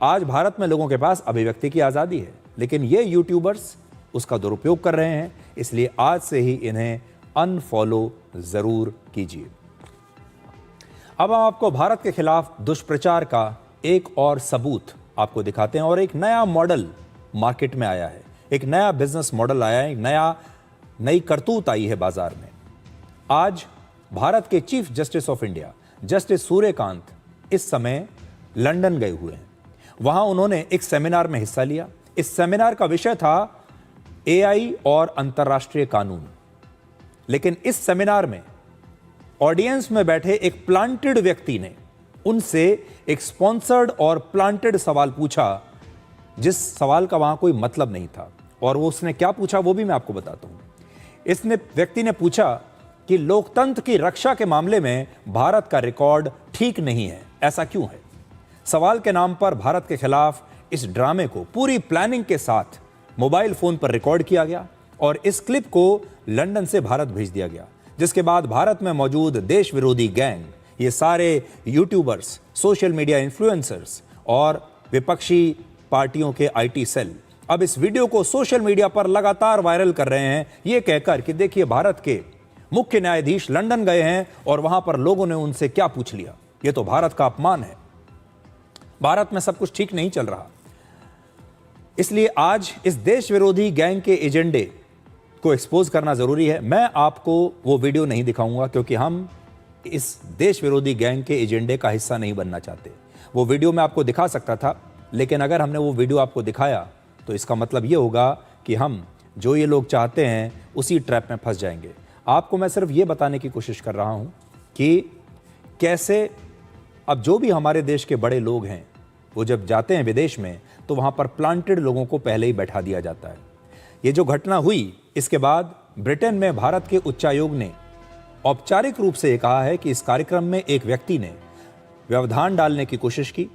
आज भारत में लोगों के पास अभिव्यक्ति की आजादी है, लेकिन ये यूट्यूबर्स उसका दुरुपयोग कर रहे हैं। इसलिए आज से ही इन्हें अनफॉलो जरूर कीजिए। अब हम आपको भारत के खिलाफ दुष्प्रचार का एक और सबूत आपको दिखाते हैं और एक नया मॉडल मार्केट में आया है, एक नया बिजनेस मॉडल आया है, नई करतूत आई है बाजार में। आज भारत के chief justice of India justice Suryakant इस समय लंदन गए हुए हैं। वहां उन्होंने एक सेमिनार में हिस्सा लिया। इस सेमिनार का विषय था एआई और अंतर्राष्ट्रीय कानून। लेकिन इस सेमिनार में ऑडियंस में बैठे एक प्लांटेड व्यक्ति ने उनसे एक स्पॉन्सर्ड और प्लांटेड सवाल पूछा, जिस सवाल का वहां कोई मतलब नहीं था। और वो उसने क्या पूछा वो भी मैं आपको बताता हूं। इसने व्यक्ति ने पूछा कि लोकतंत्र की रक्षा के मामले में भारत का रिकॉर्ड ठीक नहीं है, ऐसा क्यों है? सवाल के नाम पर भारत के खिलाफ इस ड्रामे को पूरी प्लानिंग के साथ मोबाइल फोन पर रिकॉर्ड किया गया और इस क्लिप को लंदन से भारत भेज दिया गया, जिसके बाद भारत में मौजूद देश विरोधी गैंग, ये सारे यूट्यूबर्स, सोशल मीडिया इन्फ्लुएंसर्स और विपक्षी पार्टियों के आईटी सेल अब इस वीडियो को सोशल मीडिया पर लगातार वायरल कर रहे हैं, ये कहकर कि देखिए भारत के मुख्य न्यायाधीश लंदन गए हैं और वहां पर लोगों ने उनसे क्या पूछ लिया। ये तो भारत का अपमान है, भारत में सब कुछ ठीक नहीं चल रहा। इसलिए आज इस देश विरोधी गैंग के एजेंडे को एक्सपोज करना जरूरी है। मैं आपको वो वीडियो नहीं दिखाऊंगा क्योंकि हम इस देश विरोधी गैंग के एजेंडे का हिस्सा नहीं बनना चाहते। वो वीडियो मैं आपको दिखा सकता था, लेकिन अगर हमने वो वीडियो आपको दिखाया तो इसका मतलब ये होगा कि हम जो ये लोग चाहते हैं उसी ट्रैप में फंस जाएंगे। आपको मैं सिर्फ ये बताने की कोशिश कर रहा हूं कि कैसे अब जो भी हमारे देश के बड़े लोग हैं वो जब जाते हैं विदेश में तो वहां पर प्लांटेड लोगों को पहले ही बैठा दिया जाता है। ये जो घटना हुई, इसके बाद ब्रिटेन में भारत के उच्चायोग ने औपचारिक रूप से कहा है कि इस कार्यक्रम में एक व्यक्ति ने व्यवधान डालने की कोशिश की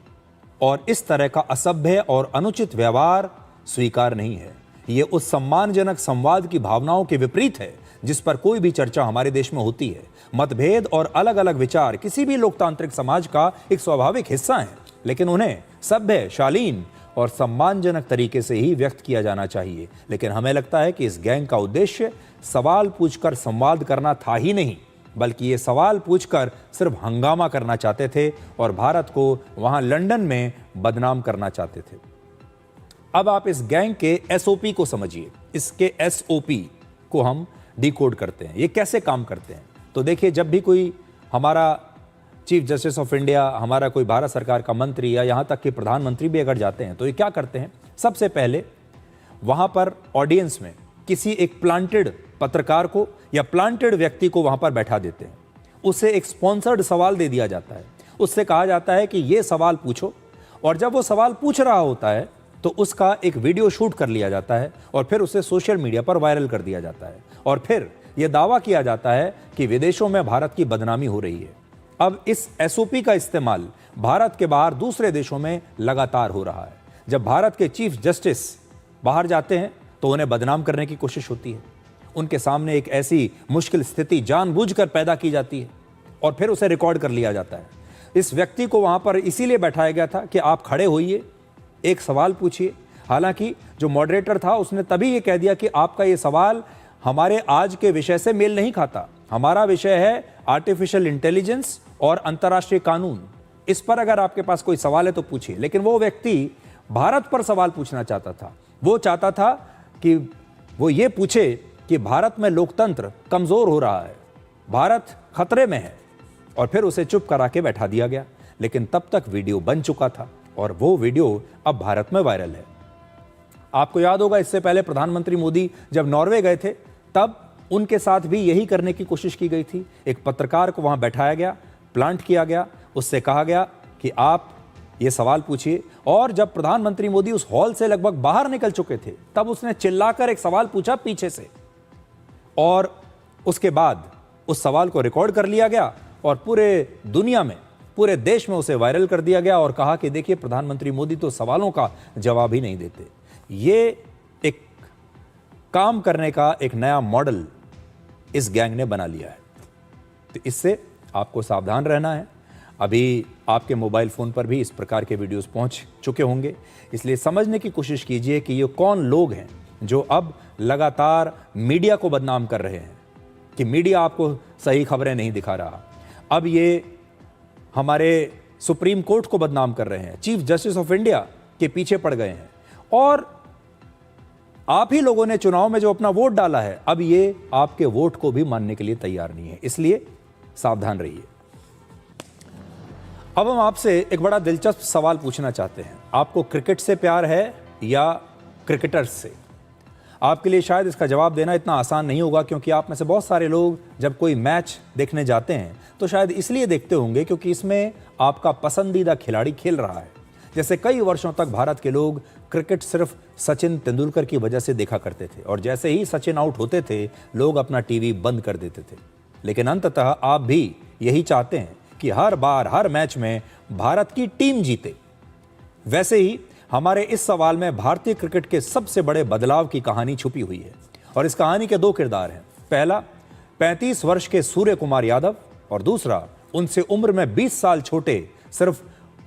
और इस तरह का असभ्य और अनुचित व्यवहार स्वीकार नहीं है। ये उस सम्मानजनक संवाद की भावनाओं के विपरीत है जिस पर कोई भी चर्चा हमारे देश में होती है। मतभेद और अलग अलग विचार किसी भी लोकतांत्रिक समाज का एक स्वाभाविक हिस्सा है, लेकिन उन्हें सभ्य, शालीन और सम्मानजनक तरीके से ही व्यक्त किया जाना चाहिए। लेकिन हमें लगता है कि इस गैंग का उद्देश्य सवाल पूछकर संवाद करना था ही नहीं, बल्कि ये सवाल पूछकर सिर्फ हंगामा करना चाहते थे और भारत को वहां लंदन में बदनाम करना चाहते थे। अब आप इस गैंग के एसओपी को समझिए। इसके एसओपी को हम डिकोड करते हैं, ये कैसे काम करते हैं। तो देखिए, जब भी कोई हमारा चीफ जस्टिस ऑफ इंडिया, हमारा कोई भारत सरकार का मंत्री या यहां तक कि प्रधानमंत्री भी अगर जाते हैं तो ये क्या करते हैं, सबसे पहले वहां पर ऑडियंस में किसी एक प्लांटेड पत्रकार को या प्लांटेड व्यक्ति को वहां पर बैठा देते हैं। उसे एक स्पॉन्सर्ड सवाल दे दिया जाता है, उससे कहा जाता है कि ये सवाल पूछो, और जब वो सवाल पूछ रहा होता है तो उसका एक वीडियो शूट कर लिया जाता है और फिर उसे सोशल मीडिया पर वायरल कर दिया जाता है और फिर यह दावा किया जाता है कि विदेशों में भारत की बदनामी हो रही है। अब इस एसओपी का इस्तेमाल भारत के बाहर दूसरे देशों में लगातार हो रहा है। जब भारत के चीफ जस्टिस बाहर जाते हैं तो उन्हें बदनाम करने की कोशिश होती है, उनके सामने एक ऐसी मुश्किल स्थिति जानबूझकर पैदा की जाती है और फिर उसे रिकॉर्ड कर लिया जाता है। इस व्यक्ति को वहां पर इसीलिए बैठाया गया था कि आप खड़े होइए, एक सवाल पूछिए। हालांकि जो मॉडरेटर था उसने तभी ये कह दिया कि आपका ये सवाल हमारे आज के विषय से मेल नहीं खाता, हमारा विषय है आर्टिफिशियल इंटेलिजेंस और अंतर्राष्ट्रीय कानून, इस पर अगर आपके पास कोई सवाल है तो पूछिए। लेकिन वो व्यक्ति भारत पर सवाल पूछना चाहता था। वो चाहता था कि वो ये पूछे कि भारत में लोकतंत्र कमजोर हो रहा है, भारत खतरे में है, और फिर उसे चुप करा के बैठा दिया गया। लेकिन तब तक वीडियो बन चुका था और वो वीडियो अब भारत में वायरल है। आपको याद होगा इससे पहले प्रधानमंत्री मोदी जब नॉर्वे गए थे तब उनके साथ भी यही करने की कोशिश की गई थी। एक पत्रकार को वहां बैठाया गया, प्लांट किया गया, उससे कहा गया कि आप ये सवाल पूछिए, और जब प्रधानमंत्री मोदी उस हॉल से लगभग बाहर निकल चुके थे तब उसने चिल्लाकर एक सवाल पूछा पीछे से, और उसके बाद उस सवाल को रिकॉर्ड कर लिया गया और पूरे दुनिया में, पूरे देश में उसे वायरल कर दिया गया और कहा कि देखिए प्रधानमंत्री मोदी तो सवालों का जवाब ही नहीं देते। ये एक काम करने का एक नया मॉडल इस गैंग ने बना लिया है, तो इससे आपको सावधान रहना है। अभी आपके मोबाइल फ़ोन पर भी इस प्रकार के वीडियोस पहुंच चुके होंगे, इसलिए समझने की कोशिश कीजिए कि ये कौन लोग हैं जो अब लगातार मीडिया को बदनाम कर रहे हैं कि मीडिया आपको सही खबरें नहीं दिखा रहा। अब ये हमारे सुप्रीम कोर्ट को बदनाम कर रहे हैं, चीफ जस्टिस ऑफ इंडिया के पीछे पड़ गए हैं, और आप ही लोगों ने चुनाव में जो अपना वोट डाला है अब ये आपके वोट को भी मानने के लिए तैयार नहीं है, इसलिए सावधान रहिए। अब हम आपसे एक बड़ा दिलचस्प सवाल पूछना चाहते हैं, आपको क्रिकेट से प्यार है या क्रिकेटर्स से? आपके लिए शायद इसका जवाब देना इतना आसान नहीं होगा, क्योंकि आप में से बहुत सारे लोग जब कोई मैच देखने जाते हैं तो शायद इसलिए देखते होंगे क्योंकि इसमें आपका पसंदीदा खिलाड़ी खेल रहा है। जैसे कई वर्षों तक भारत के लोग क्रिकेट सिर्फ सचिन तेंदुलकर की वजह से देखा करते थे, और जैसे ही सचिन आउट होते थे लोग अपना टीवी बंद कर देते थे। लेकिन अंततः आप भी यही चाहते हैं कि हर बार हर मैच में भारत की टीम जीते। वैसे ही हमारे इस सवाल में भारतीय क्रिकेट के सबसे बड़े बदलाव की कहानी छुपी हुई है, और इस कहानी के दो किरदार हैं। पहला 35 वर्ष के सूर्य कुमार यादव, और दूसरा उनसे उम्र में 20 साल छोटे सिर्फ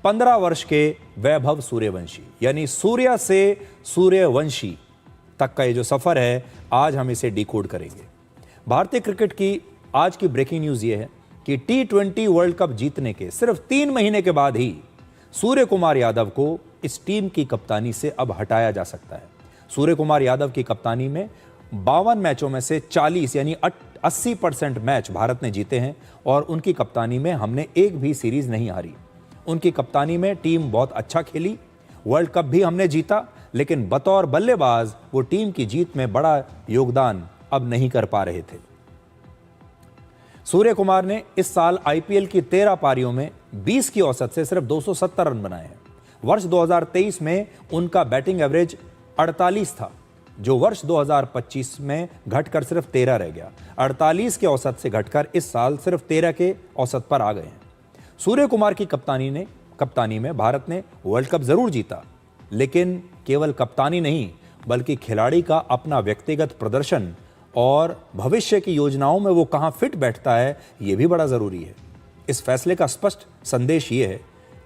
15 वर्ष के वैभव सूर्यवंशी। यानी सूर्य से सूर्यवंशी तक का ये जो सफर है, आज हम इसे डिकोड करेंगे। भारतीय क्रिकेट की आज की ब्रेकिंग न्यूज ये है कि T20 वर्ल्ड कप जीतने के सिर्फ 3 महीने के बाद ही सूर्य कुमार यादव को इस टीम की कप्तानी से अब हटाया जा सकता है। सूर्य कुमार यादव की कप्तानी में 52 मैचों में से 40 यानी 80% मैच भारत ने जीते हैं, और उनकी कप्तानी में हमने एक भी सीरीज नहीं हारी। उनकी कप्तानी में टीम बहुत अच्छा खेली, वर्ल्ड कप भी हमने जीता, लेकिन बतौर बल्लेबाज वो टीम की जीत में बड़ा योगदान अब नहीं कर पा रहे थे। सूर्य कुमार ने इस साल आईपीएल की 13 पारियों में 20 की औसत से सिर्फ 270 रन बनाए हैं। वर्ष 2023 में उनका बैटिंग एवरेज 48 था, जो वर्ष 2025 में घटकर सिर्फ 13 रह गया। 48 के औसत से घटकर इस साल सिर्फ 13 के औसत पर आ गए हैं। सूर्य कुमार की कप्तानी में भारत ने वर्ल्ड कप जरूर जीता, लेकिन केवल कप्तानी नहीं बल्कि खिलाड़ी का अपना व्यक्तिगत प्रदर्शन और भविष्य की योजनाओं में वो कहां फिट बैठता है, ये भी बड़ा जरूरी है। इस फैसले का स्पष्ट संदेश ये है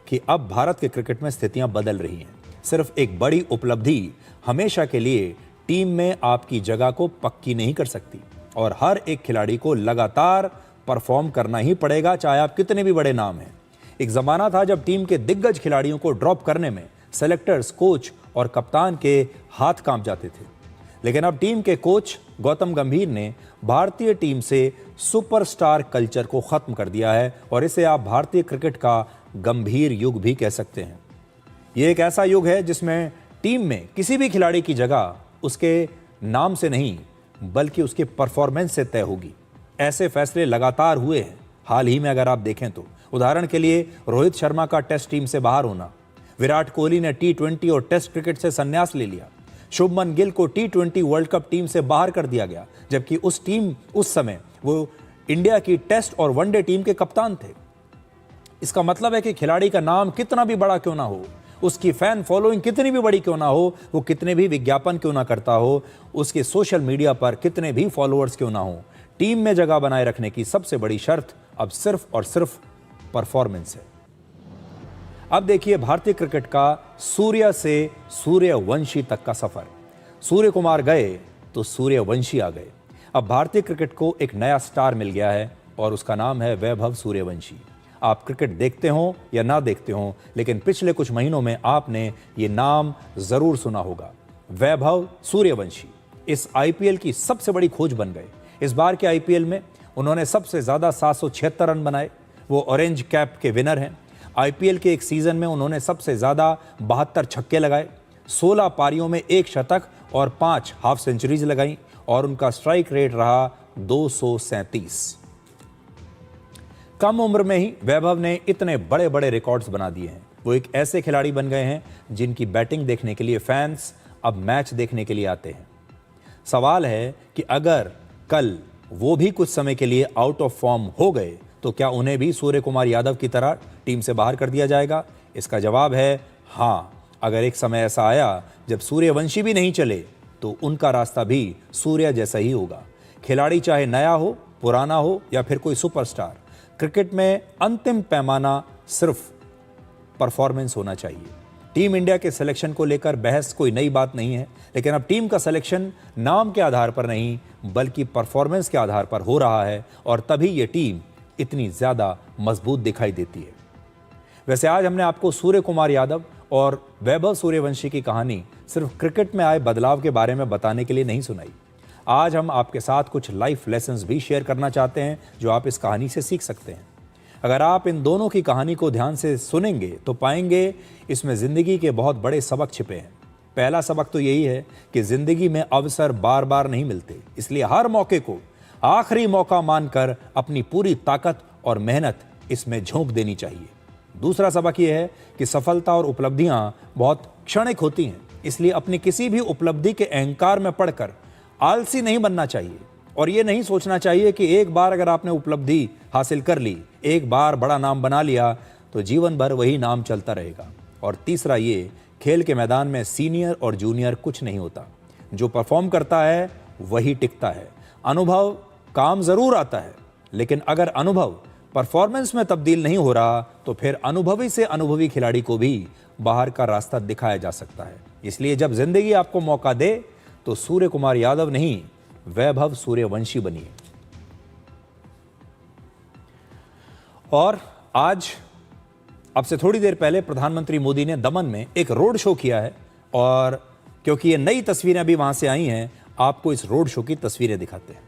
कि अब भारत के क्रिकेट में स्थितियां बदल रही हैं। सिर्फ एक बड़ी उपलब्धि हमेशा के लिए टीम में आपकी जगह को पक्की नहीं कर सकती, और हर एक खिलाड़ी को लगातार परफॉर्म करना ही पड़ेगा, चाहे आप कितने भी बड़े नाम हैं। एक जमाना था जब टीम के दिग्गज खिलाड़ियों को ड्रॉप करने में सेलेक्टर्स, कोच और कप्तान के हाथ कांप जाते थे, लेकिन अब टीम के कोच गौतम गंभीर ने भारतीय टीम से सुपरस्टार कल्चर को खत्म कर दिया है, और इसे आप भारतीय क्रिकेट का गंभीर युग भी कह सकते हैं। यह एक ऐसा युग है जिसमें टीम में किसी भी खिलाड़ी की जगह उसके नाम से नहीं बल्कि उसके परफॉर्मेंस से तय होगी। ऐसे फैसले लगातार हुए हैं हाल ही में, अगर आप देखें तो। उदाहरण के लिए रोहित शर्मा का टेस्ट टीम से बाहर होना, विराट कोहली ने T20 और टेस्ट क्रिकेट से संन्यास ले लिया, शुभमन गिल को T20 वर्ल्ड कप टीम से बाहर कर दिया गया, जबकि उस समय वो इंडिया की टेस्ट और वनडे टीम के कप्तान थे। इसका मतलब है कि खिलाड़ी का नाम कितना भी बड़ा क्यों ना हो, उसकी फैन फॉलोइंग कितनी भी बड़ी क्यों ना हो, वो कितने भी विज्ञापन क्यों ना करता हो, उसके सोशल मीडिया पर कितने भी फॉलोअर्स क्यों ना हो, टीम में जगह बनाए रखने की सबसे बड़ी शर्त अब सिर्फ और सिर्फ परफॉर्मेंस है। अब देखिए भारतीय क्रिकेट का सूर्य से सूर्यवंशी तक का सफर। सूर्य कुमार गए तो सूर्यवंशी आ गए। अब भारतीय क्रिकेट को एक नया स्टार मिल गया है, और उसका नाम है वैभव सूर्यवंशी। आप क्रिकेट देखते हो या ना देखते हो, लेकिन पिछले कुछ महीनों में आपने ये नाम जरूर सुना होगा, वैभव सूर्यवंशी। इस आईपीएल की सबसे बड़ी खोज बन गए। इस बार के आईपीएल में उन्होंने सबसे ज्यादा 776 रन बनाए। वो ऑरेंज कैप के विनर हैं। आईपीएल के एक सीजन में उन्होंने सबसे ज्यादा 72 छक्के लगाए। 16 पारियों में 1 शतक और 5 हाफ सेंचुरीज लगाई और उनका स्ट्राइक रेट रहा 237। कम उम्र में ही वैभव ने इतने बड़े बड़े रिकॉर्ड्स बना दिए हैं। वो एक ऐसे खिलाड़ी बन गए हैं जिनकी बैटिंग देखने के लिए फैंस अब मैच देखने के लिए आते हैं। सवाल है कि अगर कल वो भी कुछ समय के लिए आउट ऑफ फॉर्म हो गए तो क्या उन्हें भी सूर्य कुमार यादव की तरह टीम से बाहर कर दिया जाएगा? इसका जवाब है हाँ। अगर एक समय ऐसा आया जब सूर्यवंशी भी नहीं चले तो उनका रास्ता भी सूर्य जैसा ही होगा। खिलाड़ी चाहे नया हो, पुराना हो या फिर कोई सुपरस्टार, क्रिकेट में अंतिम पैमाना सिर्फ परफॉर्मेंस होना चाहिए। टीम इंडिया के सिलेक्शन को लेकर बहस कोई नई बात नहीं है, लेकिन अब टीम का सिलेक्शन नाम के आधार पर नहीं बल्कि परफॉर्मेंस के आधार पर हो रहा है और तभी ये टीम इतनी ज्यादा मजबूत दिखाई देती है। वैसे आज हमने आपको सूर्य कुमार यादव और वैभव सूर्यवंशी की कहानी सिर्फ क्रिकेट में आए बदलाव के बारे में बताने के लिए नहीं सुनाई। आज हम आपके साथ कुछ लाइफ लेसन्स भी शेयर करना चाहते हैं जो आप इस कहानी से सीख सकते हैं। अगर आप इन दोनों की कहानी को ध्यान से सुनेंगे तो पाएंगे इसमें जिंदगी के बहुत बड़े सबक छिपे हैं। पहला सबक तो यही है कि जिंदगी में अवसर बार बार नहीं मिलते, इसलिए हर मौके को आखिरी मौका मानकर अपनी पूरी ताकत और मेहनत इसमें झोंक देनी चाहिए। दूसरा सबक यह है कि सफलता और उपलब्धियां बहुत क्षणिक होती हैं, इसलिए अपनी किसी भी उपलब्धि के अहंकार में पड़कर आलसी नहीं बनना चाहिए और यह नहीं सोचना चाहिए कि एक बार अगर आपने उपलब्धि हासिल कर ली, एक बार बड़ा नाम बना लिया तो जीवन भर वही नाम चलता रहेगा। और तीसरा ये, खेल के मैदान में सीनियर और जूनियर कुछ नहीं होता, जो परफॉर्म करता है वही टिकता है। अनुभव काम जरूर आता है, लेकिन अगर अनुभव परफॉर्मेंस में तब्दील नहीं हो रहा तो फिर अनुभवी से अनुभवी खिलाड़ी को भी बाहर का रास्ता दिखाया जा सकता है। इसलिए जब जिंदगी आपको मौका दे तो सूर्य कुमार यादव नहीं, वैभव सूर्यवंशी बनिए। और आज अब से थोड़ी देर पहले प्रधानमंत्री मोदी ने दमन में एक रोड शो किया है और क्योंकि ये नई तस्वीरें अभी वहां से आई हैं, आपको इस रोड शो की तस्वीरें दिखाते हैं।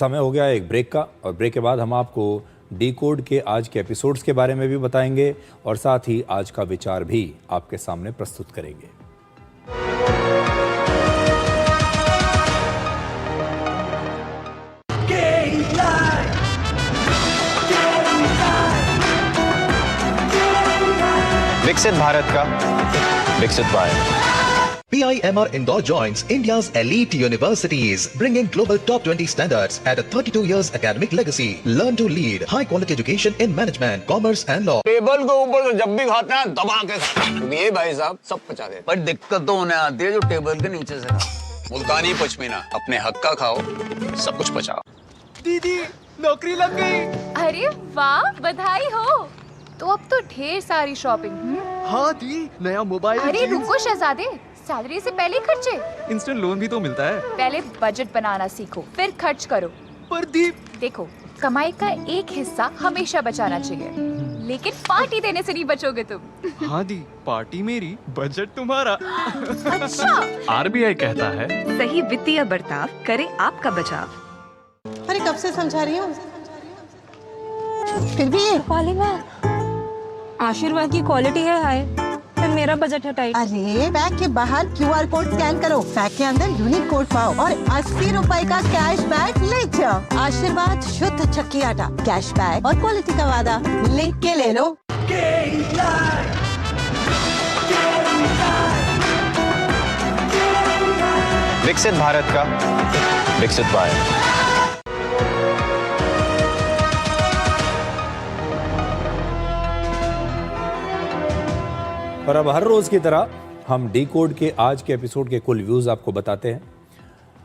समय हो गया एक ब्रेक का, और ब्रेक के बाद हम आपको डिकोड के आज के एपिसोड्स के बारे में भी बताएंगे और साथ ही आज का विचार भी आपके सामने प्रस्तुत करेंगे। विकसित भारत का विकसित wire. PIMR Indore joins India's elite universities, bringing global top 20 standards at a 32 years academic legacy. Learn to lead, high quality education in management, commerce and law. Table के ऊपर से जब भी खाते हैं दबा के खाते हैं। ये भाई साहब सब पचा देते, पर दिक्कत तो उन्हें आती है जो टेबल के नीचे से खा। मुल्तानी पश्मीना, अपने हक का खाओ, सब कुछ पचाओ। दीदी नौकरी लग गई। अरे वाह, बधाई हो। तो अब तो ढेर सारी शॉपिंग। हाँ दी, नया मोबाइल। अरे रुको शहजादे, सैलरी से पहले खर्चे। इंस्टेंट लोन भी तो मिलता है। पहले बजट बनाना सीखो, फिर खर्च करो। पर दी देखो, कमाई का एक हिस्सा हमेशा बचाना चाहिए, लेकिन पार्टी देने से नहीं बचोगे तुम। हाँ दी, पार्टी मेरी, बजट तुम्हारा। अच्छा। RBI कहता है सही वित्तीय बर्ताव करे आपका बचाव। अरे कब से समझा रही हूँ, फिर भी आशीर्वाद की क्वालिटी है हाय, पर मेरा बजट है टाइट। अरे बैग के बाहर QR कोड स्कैन करो, बैग के अंदर यूनिक कोड पाओ और 80 रुपए का कैश बैग ले जाओ। आशीर्वाद शुद्ध चक्की आटा, कैश बैग और क्वालिटी का वादा, लिख के ले लो। विकसित भारत का विकसित वायर। और अब हर रोज की तरह हम डिकोड के आज के एपिसोड के कुल व्यूज आपको बताते हैं।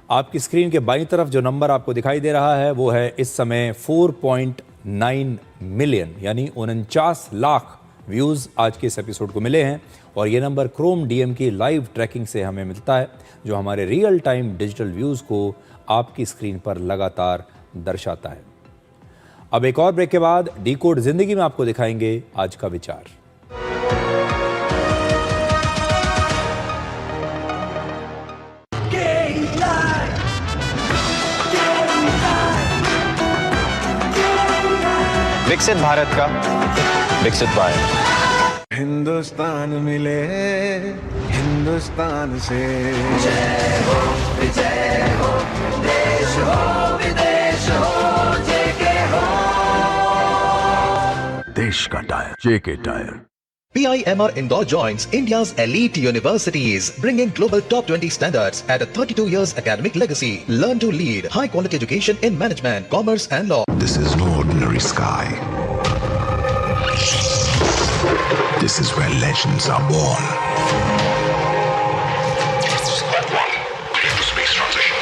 आपकी स्क्रीन के बाईं तरफ जो नंबर आपको दिखाई दे रहा है वो है इस समय 4.9 मिलियन, यानी 49 लाख व्यूज आज के इस एपिसोड को मिले हैं। और ये नंबर क्रोम डीएम की लाइव ट्रैकिंग से हमें मिलता है, जो हमारे रियल टाइम डिजिटल व्यूज को आपकी स्क्रीन पर लगातार दर्शाता है। अब एक और ब्रेक के बाद डिकोड जिंदगी में आपको दिखाएंगे आज का विचार। विकसित भारत का विकसित वायर। हिंदुस्तान मिले हिंदुस्तान से। जय हो विजय हो, देश हो विदेश हो, जेके हो। देश का tyre JK tyre. PIMR Indore joins India's elite universities, bringing global top 20 standards at a 32 years academic legacy. Learn to lead, high quality education in management, commerce and law. This is no ordinary sky. This is where legends are born. Space transition.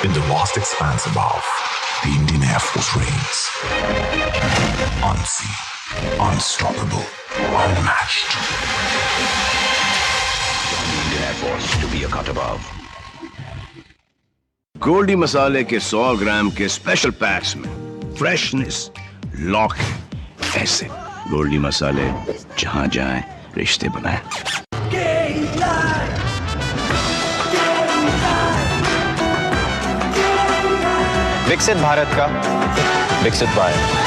In the vast expanse above, the Indian Air Force reigns. Unseen, unstoppable, unmatched. The Indian Air Force to be a cut above. Goldie मसाले के 100 ग्राम के स्पेशल पैक्स में फ्रेशनेस लॉक है। ऐसे गोल्डी मसाले जहां जाएं रिश्ते बनाएं। विकसित भारत का विकसित वायर।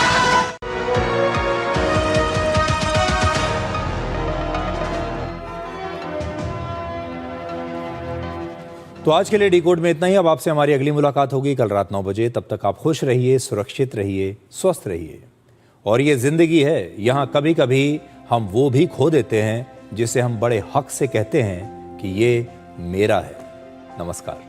तो आज के लिए डिकोड में इतना ही। अब आपसे हमारी अगली मुलाकात होगी कल रात 9 बजे। तब तक आप खुश रहिए, सुरक्षित रहिए, स्वस्थ रहिए। और ये जिंदगी है, यहाँ कभी कभी हम वो भी खो देते हैं जिसे हम बड़े हक से कहते हैं कि ये मेरा है। नमस्कार।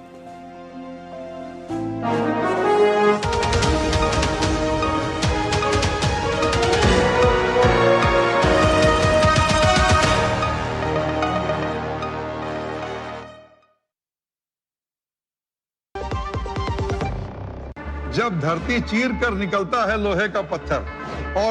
जब धरती चीर कर निकलता है लोहे का पत्थर,